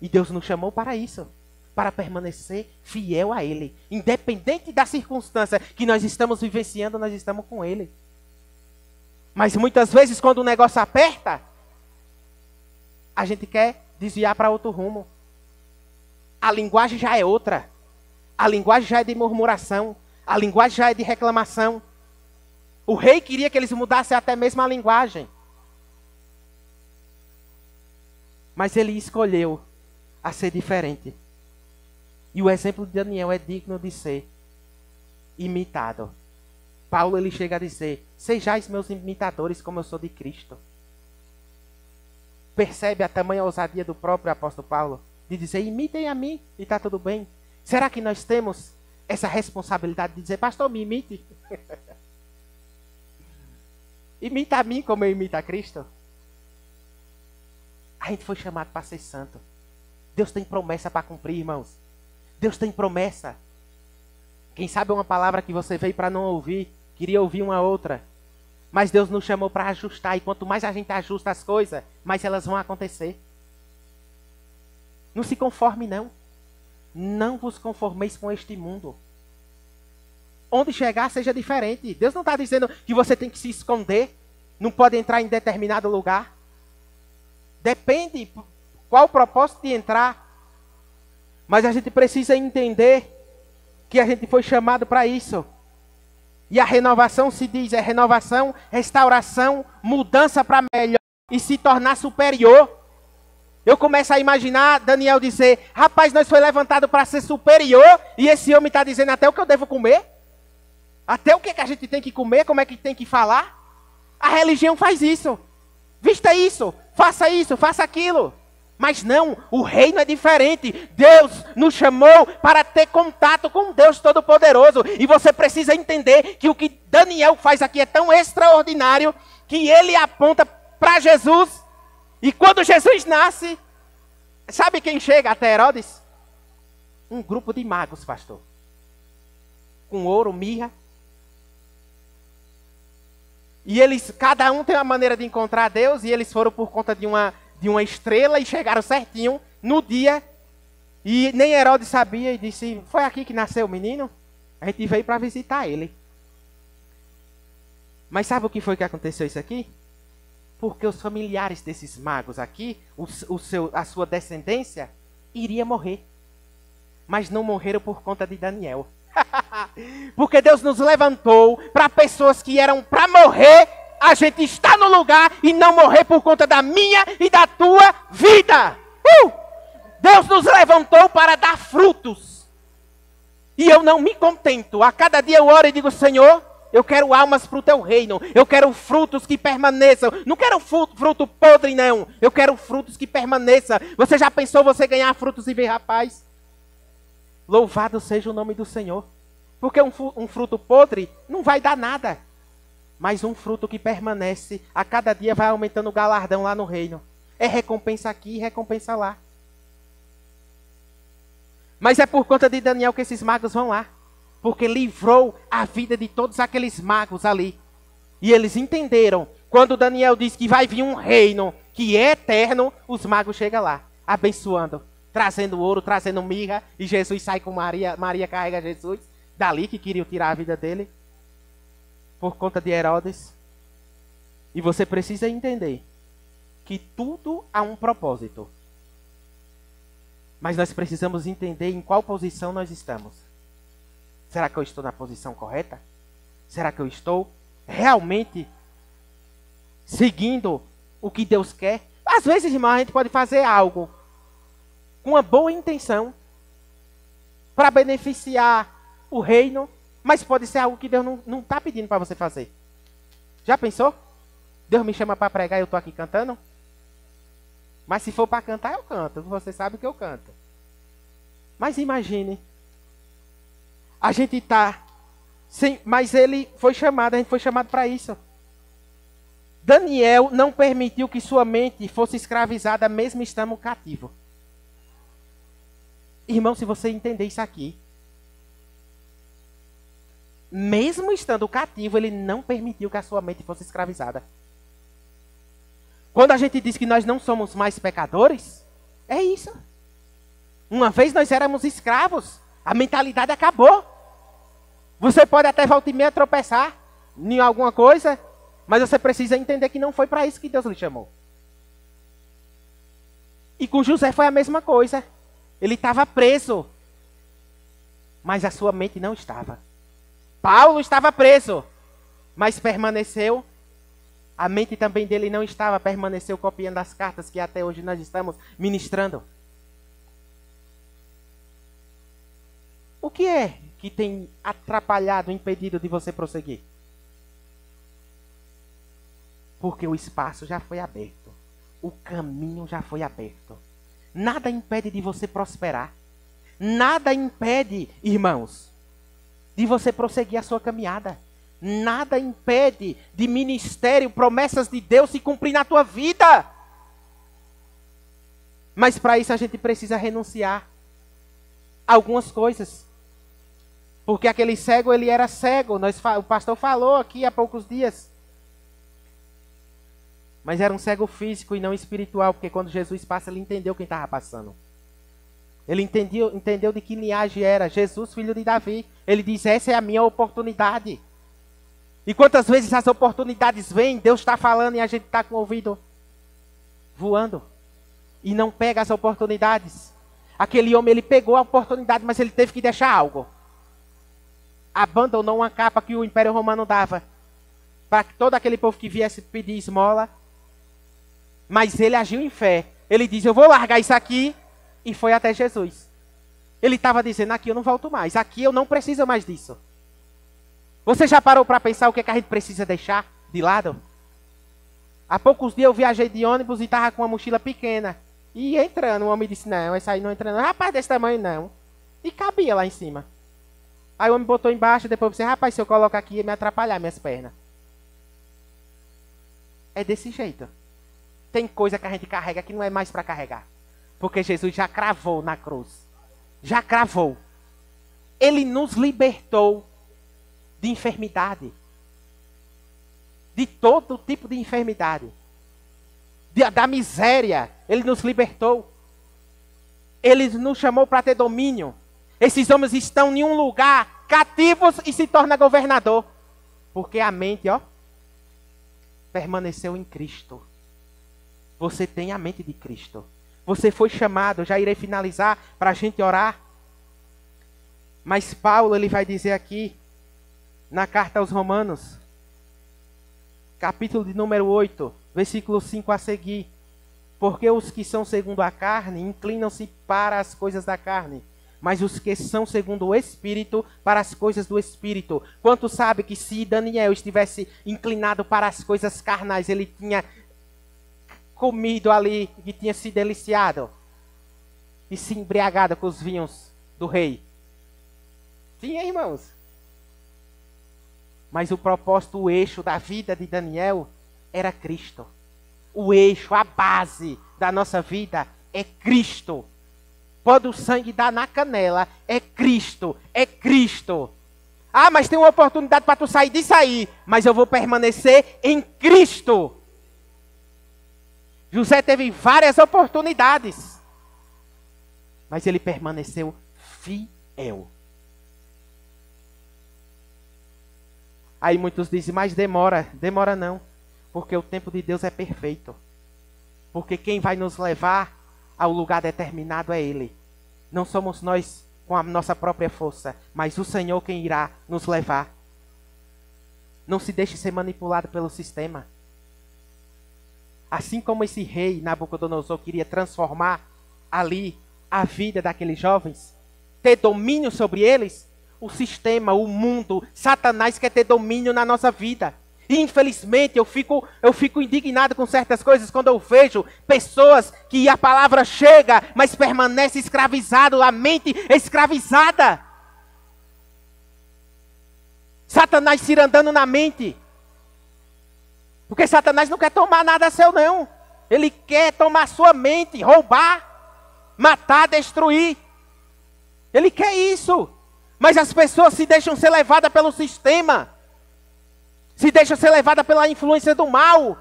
E Deus nos chamou para isso. Para permanecer fiel a Ele. Independente da circunstância que nós estamos vivenciando, nós estamos com Ele. Mas muitas vezes, quando o negócio aperta, a gente quer desviar para outro rumo. A linguagem já é outra. A linguagem já é de murmuração. A linguagem já é de reclamação. O rei queria que eles mudassem até mesmo a linguagem. Mas ele escolheu a ser diferente. E o exemplo de Daniel é digno de ser imitado. Paulo ele chega a dizer: sejais meus imitadores como eu sou de Cristo. Percebe a tamanha ousadia do próprio apóstolo Paulo? De dizer: imitem a mim e está tudo bem. Será que nós temos essa responsabilidade de dizer: pastor, me imite? Imita a mim como eu imito a Cristo? A gente foi chamado para ser santo. Deus tem promessa para cumprir, irmãos. Deus tem promessa. Quem sabe uma palavra que você veio para não ouvir, queria ouvir uma outra. Mas Deus nos chamou para ajustar. E quanto mais a gente ajusta as coisas, mais elas vão acontecer. Não se conforme, não. Não vos conformeis com este mundo. Onde chegar, seja diferente. Deus não está dizendo que você tem que se esconder. Não pode entrar em determinado lugar. Depende qual o propósito de entrar. Mas a gente precisa entender que a gente foi chamado para isso. E a renovação se diz, é renovação, restauração, mudança para melhor e se tornar superior. Eu começo a imaginar Daniel dizer: rapaz, nós foi levantado para ser superior e esse homem está dizendo até o que eu devo comer? Até o que a gente tem que comer, como é que tem que falar? A religião faz isso. Vista isso, faça aquilo. Mas não, o reino é diferente. Deus nos chamou para ter contato com Deus Todo-Poderoso. E você precisa entender que o que Daniel faz aqui é tão extraordinário que ele aponta para Jesus. E quando Jesus nasce, sabe quem chega até Herodes? Um grupo de magos, pastor. Com ouro, mirra. E eles, cada um tem uma maneira de encontrar Deus. E eles foram por conta de uma estrela e chegaram certinho no dia. E nem Herodes sabia e disse: foi aqui que nasceu o menino? A gente veio para visitar ele. Mas sabe o que foi que aconteceu isso aqui? Porque os familiares desses magos aqui, a sua descendência, iria morrer. Mas não morreram por conta de Daniel. Porque Deus nos levantou para pessoas que eram para morrer. A gente está no lugar e não morrer por conta da minha e da tua vida. Deus nos levantou para dar frutos. E eu não me contento. A cada dia eu oro e digo: Senhor, eu quero almas para o teu reino. Eu quero frutos que permaneçam. Não quero fruto podre, não. Eu quero frutos que permaneçam. Você já pensou você ganhar frutos e ver, rapaz? Louvado seja o nome do Senhor. Porque um fruto podre não vai dar nada. Mas um fruto que permanece, a cada dia vai aumentando o galardão lá no reino. É recompensa aqui e recompensa lá. Mas é por conta de Daniel que esses magos vão lá. Porque livrou a vida de todos aqueles magos ali. E eles entenderam. Quando Daniel diz que vai vir um reino que é eterno, os magos chegam lá, abençoando. Trazendo ouro, trazendo mirra. E Jesus sai com Maria. Maria carrega Jesus dali, que queriam tirar a vida dele. Por conta de Herodes. E você precisa entender que tudo há um propósito. Mas nós precisamos entender em qual posição nós estamos. Será que eu estou na posição correta? Será que eu estou realmente seguindo o que Deus quer? Às vezes, irmão, a gente pode fazer algo com uma boa intenção para beneficiar o reino, mas pode ser algo que Deus não está pedindo para você fazer. Já pensou? Deus me chama para pregar e eu estou aqui cantando? Mas se for para cantar, eu canto. Você sabe que eu canto. Mas imagine. A gente está... Mas ele foi chamado, a gente foi chamado para isso. Daniel não permitiu que sua mente fosse escravizada mesmo estando cativo. Irmão, se você entender isso aqui, mesmo estando cativo, ele não permitiu que a sua mente fosse escravizada. Quando a gente diz que nós não somos mais pecadores, é isso. Uma vez nós éramos escravos, a mentalidade acabou. Você pode até volta e meia tropeçar em alguma coisa, mas você precisa entender que não foi para isso que Deus lhe chamou. E com José foi a mesma coisa. Ele estava preso, mas a sua mente não estava. Paulo estava preso, mas permaneceu A mente também dele não estava, permaneceu copiando as cartas que até hoje nós estamos ministrando. O que é que tem atrapalhado, impedido de você prosseguir? Porque o espaço já foi aberto. O caminho já foi aberto. Nada impede de você prosperar. Nada impede, irmãos, de você prosseguir a sua caminhada. Nada impede de ministério, promessas de Deus se cumprir na tua vida. Mas para isso a gente precisa renunciar a algumas coisas. Porque aquele cego, ele era cego. O pastor falou aqui há poucos dias. Mas era um cego físico e não espiritual. Porque quando Jesus passa, ele entendeu quem estava passando. Ele entendeu de que linhagem era. Jesus, filho de Davi. Ele diz, essa é a minha oportunidade. E quantas vezes as oportunidades vêm, Deus está falando e a gente está com o ouvido voando. E não pega as oportunidades. Aquele homem, ele pegou a oportunidade, mas ele teve que deixar algo. Abandonou uma capa que o Império Romano dava. Para que todo aquele povo que viesse pedir esmola. Mas ele agiu em fé. Ele diz, eu vou largar isso aqui. E foi até Jesus. Ele estava dizendo, aqui eu não volto mais. Aqui eu não preciso mais disso. Você já parou para pensar o que, é que a gente precisa deixar de lado? Há poucos dias eu viajei de ônibus e estava com uma mochila pequena. E entrando, o homem disse, não, essa aí não entra não. Rapaz, desse tamanho não. E cabia lá em cima. Aí o homem botou embaixo, depois eu disse, rapaz, se eu colocar aqui ia me atrapalhar minhas pernas. É desse jeito. Tem coisa que a gente carrega que não é mais para carregar. Porque Jesus já cravou na cruz. Já cravou. Ele nos libertou de enfermidade. De todo tipo de enfermidade. Da miséria. Ele nos libertou. Ele nos chamou para ter domínio. Esses homens estão em um lugar cativos e se torna governador. Porque a mente, permaneceu em Cristo. Você tem a mente de Cristo. Você foi chamado, já irei finalizar para a gente orar. Mas Paulo, ele vai dizer aqui, na carta aos Romanos, capítulo de número 8, versículo 5 a seguir. Porque os que são segundo a carne, inclinam-se para as coisas da carne. Mas os que são segundo o Espírito, para as coisas do Espírito. Quanto sabe que se Daniel estivesse inclinado para as coisas carnais, ele tinha comido ali e tinha se deliciado e se embriagado com os vinhos do rei. Tinha, irmãos. Mas o propósito, o eixo da vida de Daniel era Cristo. O eixo, a base da nossa vida é Cristo. Pode o sangue dar na canela, é Cristo, é Cristo. Ah, mas tem uma oportunidade para tu sair disso aí, mas eu vou permanecer em Cristo. José teve várias oportunidades, mas ele permaneceu fiel. Aí muitos dizem, mas demora. Demora não, porque o tempo de Deus é perfeito. Porque quem vai nos levar ao lugar determinado é Ele. Não somos nós com a nossa própria força, mas o Senhor quem irá nos levar. Não se deixe ser manipulado pelo sistema. Assim como esse rei Nabucodonosor queria transformar ali a vida daqueles jovens, ter domínio sobre eles, o sistema, o mundo, Satanás quer ter domínio na nossa vida. E infelizmente eu fico indignado com certas coisas quando eu vejo pessoas que a palavra chega, mas permanece escravizado, a mente escravizada. Satanás se andando na mente. Porque Satanás não quer tomar nada seu, não. Ele quer tomar sua mente, roubar, matar, destruir. Ele quer isso. Mas as pessoas se deixam ser levadas pelo sistema. Se deixam ser levadas pela influência do mal.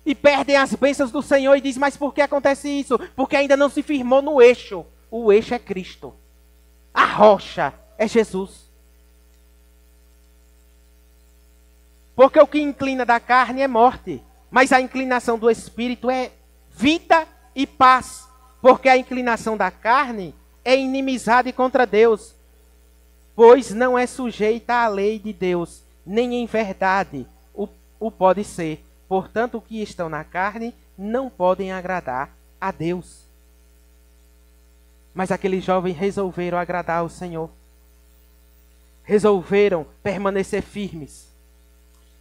E perdem as bênçãos do Senhor e dizem, mas por que acontece isso? Porque ainda não se firmou no eixo. O eixo é Cristo. A rocha é Jesus. Porque o que inclina da carne é morte, mas a inclinação do Espírito é vida e paz. Porque a inclinação da carne é inimizade contra Deus, pois não é sujeita à lei de Deus, nem em verdade o pode ser. Portanto, os que estão na carne não podem agradar a Deus. Mas aqueles jovens resolveram agradar ao Senhor. Resolveram permanecer firmes.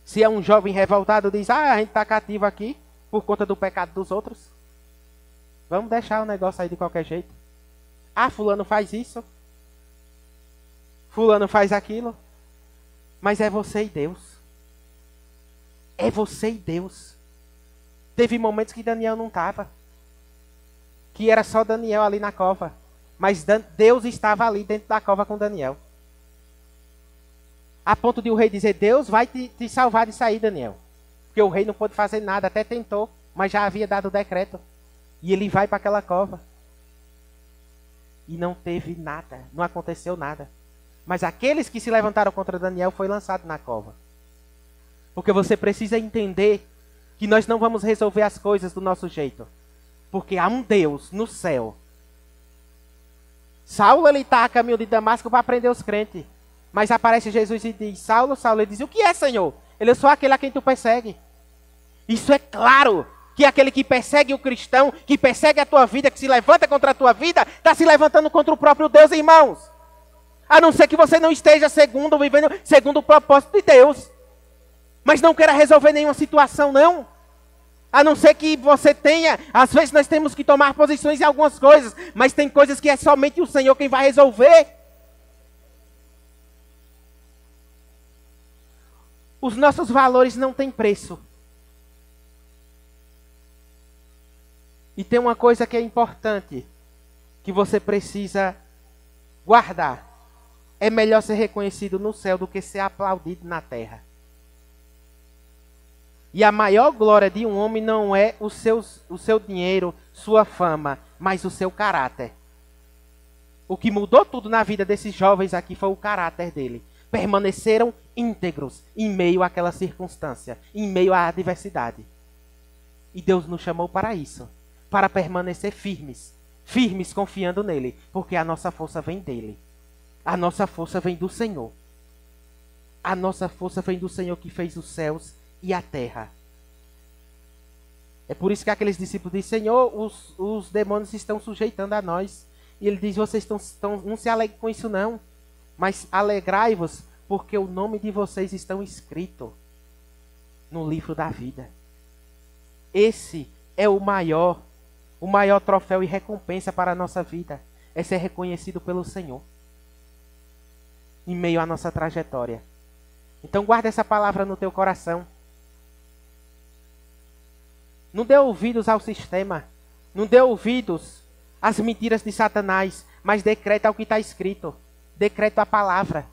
Se é um jovem revoltado, diz, a gente está cativo aqui por conta do pecado dos outros. Vamos deixar o negócio aí de qualquer jeito. Fulano faz isso. Fulano faz aquilo. Mas é você e Deus. É você e Deus. Teve momentos que Daniel não estava. Que era só Daniel ali na cova. Mas Deus estava ali dentro da cova com Daniel. A ponto de o rei dizer, Deus vai te salvar disso aí, Daniel. Porque o rei não pôde fazer nada, até tentou, mas já havia dado o decreto. E ele vai para aquela cova. E não teve nada, não aconteceu nada. Mas aqueles que se levantaram contra Daniel foi lançado na cova. Porque você precisa entender que nós não vamos resolver as coisas do nosso jeito. Porque há um Deus no céu. Saulo, ele está a caminho de Damasco para prender os crentes. Mas aparece Jesus e diz, Saulo, Saulo. Ele diz, o que é, Senhor? Ele é só aquele a quem tu persegue. Isso é claro que aquele que persegue o cristão, que persegue a tua vida, que se levanta contra a tua vida, está se levantando contra o próprio Deus, irmãos. A não ser que você não esteja vivendo segundo o propósito de Deus. Mas não queira resolver nenhuma situação, não. A não ser que você tenha, às vezes nós temos que tomar posições em algumas coisas, mas tem coisas que é somente o Senhor quem vai resolver. Os nossos valores não têm preço. E tem uma coisa que é importante, que você precisa guardar. É melhor ser reconhecido no céu do que ser aplaudido na terra. E a maior glória de um homem não é o seu dinheiro, sua fama, mas o seu caráter. O que mudou tudo na vida desses jovens aqui foi o caráter dele. Permaneceram íntegros em meio àquela circunstância, em meio à adversidade. E Deus nos chamou para isso, para permanecer firmes, firmes confiando nele, porque a nossa força vem dele. A nossa força vem do Senhor. A nossa força vem do Senhor que fez os céus e a terra. É por isso que aqueles discípulos dizem, Senhor, os demônios estão sujeitando a nós. E ele diz, vocês não se alegrem com isso não, mas alegrai-vos, porque o nome de vocês estão escrito no livro da vida. Esse é o maior troféu e recompensa para a nossa vida. É ser reconhecido pelo Senhor em meio à nossa trajetória. Então guarda essa palavra no teu coração. Não dê ouvidos ao sistema. Não dê ouvidos às mentiras de Satanás. Mas decreta o que está escrito. Decreta a palavra.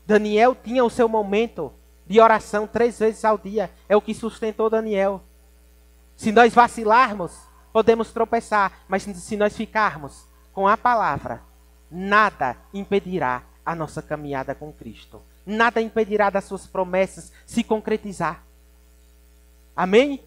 Daniel tinha o seu momento de oração 3 vezes ao dia. É o que sustentou Daniel. Se nós vacilarmos, podemos tropeçar. Mas se nós ficarmos com a palavra, nada impedirá a nossa caminhada com Cristo. Nada impedirá das suas promessas se concretizar. Amém?